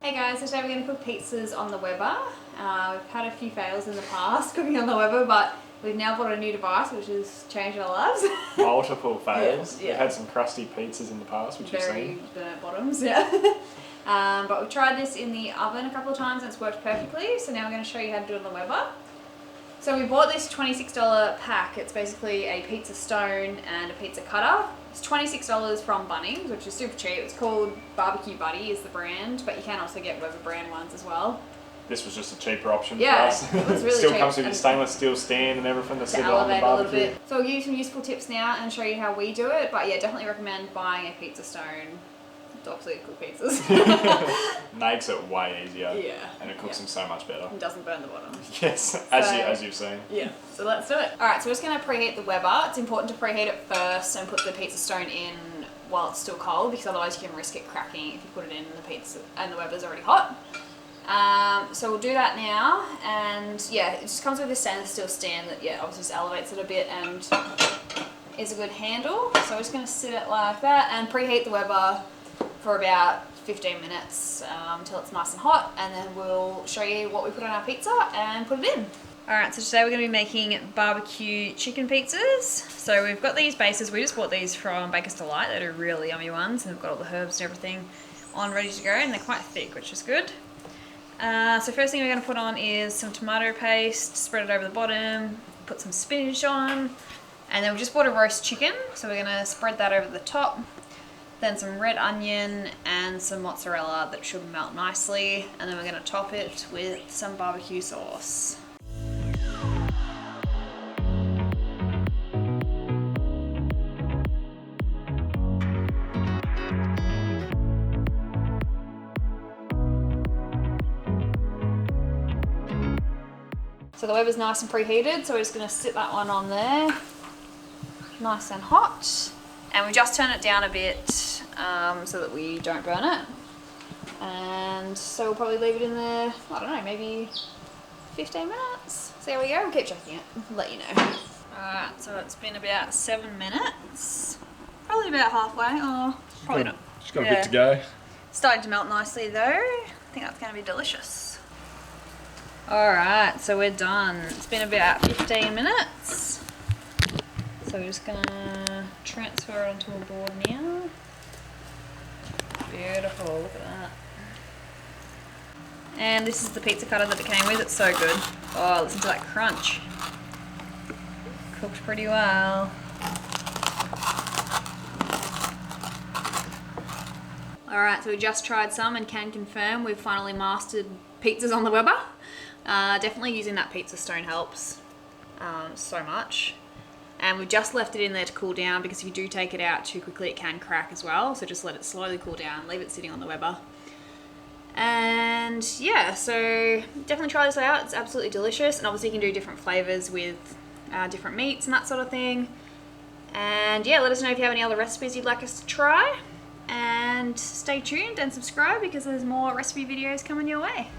Hey guys, so today we're going to cook pizzas on the Weber. We've had a few fails in the past cooking on the Weber, but we've now bought a new device which has changed our lives. Multiple fails. Yeah. We've had some crusty pizzas in the past, which you've seen. Very burnt bottoms, yeah. But we've tried this in the oven a couple of times and it's worked perfectly, so now we're going to show you how to do it on the Weber. So we bought this $26 pack. It's basically a pizza stone and a pizza cutter. It's $26 from Bunnings, which is super cheap. It's called BBQ Buddy is the brand, but you can also get Weber brand ones as well. This was just a cheaper option for Yeah, us. it was really Still cheap. comes with your stainless steel stand and everything to sit on the elevate a little barbecue. bit. So I'll give you some useful tips now and show you how we do it, but yeah, definitely recommend buying a pizza stone to obviously cook pizzas. Makes it way easier. Yeah. And it cooks them so much better. It doesn't burn the bottom. Yes, as you've seen. Yeah, so let's do it. Alright, so we're just going to preheat the Weber. It's important to preheat it first and put the pizza stone in while it's still cold, because otherwise you can risk it cracking if you put it in and the pizza and the Weber's already hot. So we'll do that now, and yeah, it just comes with this stainless steel stand that obviously just elevates it a bit and is a good handle. So we're just going to sit it like that and preheat the Weber for about 15 minutes until it's nice and hot, and then we'll show you what we put on our pizza and put it in. Alright, so today we're going to be making barbecue chicken pizzas. So we've got these bases, we just bought these from Baker's Delight. They're really yummy ones, and they've got all the herbs and everything on ready to go, and they're quite thick, which is good. So first thing we're going to put on is some tomato paste, spread it over the bottom, put some spinach on, and then we just bought a roast chicken, so we're going to spread that over the top. Then some red onion and some mozzarella that should melt nicely, and then we're going to top it with some barbecue sauce. So the Weber's nice and preheated, so we're just going to sit that one on there, nice and hot. And we just turn it down a bit so that we don't burn it. And so we'll probably leave it in there, I don't know, maybe 15 minutes. So there we go, we'll keep checking it, let you know. Alright, so it's been about 7 minutes. Probably about halfway, or probably not. Just got a bit to go. Starting to melt nicely though. I think that's going to be delicious. Alright, so we're done. It's been about 15 minutes. So we're just gonna transfer it onto a board now. Beautiful, look at that. And this is the pizza cutter that it came with, it's so good. Oh, listen to that crunch. Cooked pretty well. Alright, so we just tried some and can confirm we've finally mastered pizzas on the Weber. Definitely using that pizza stone helps so much. And we've just left it in there to cool down, because if you do take it out too quickly it can crack as well. So just let it slowly cool down, leave it sitting on the Weber. And yeah, so definitely try this out, it's absolutely delicious. And obviously you can do different flavours with different meats and that sort of thing. And yeah, let us know if you have any other recipes you'd like us to try. And stay tuned and subscribe, because there's more recipe videos coming your way.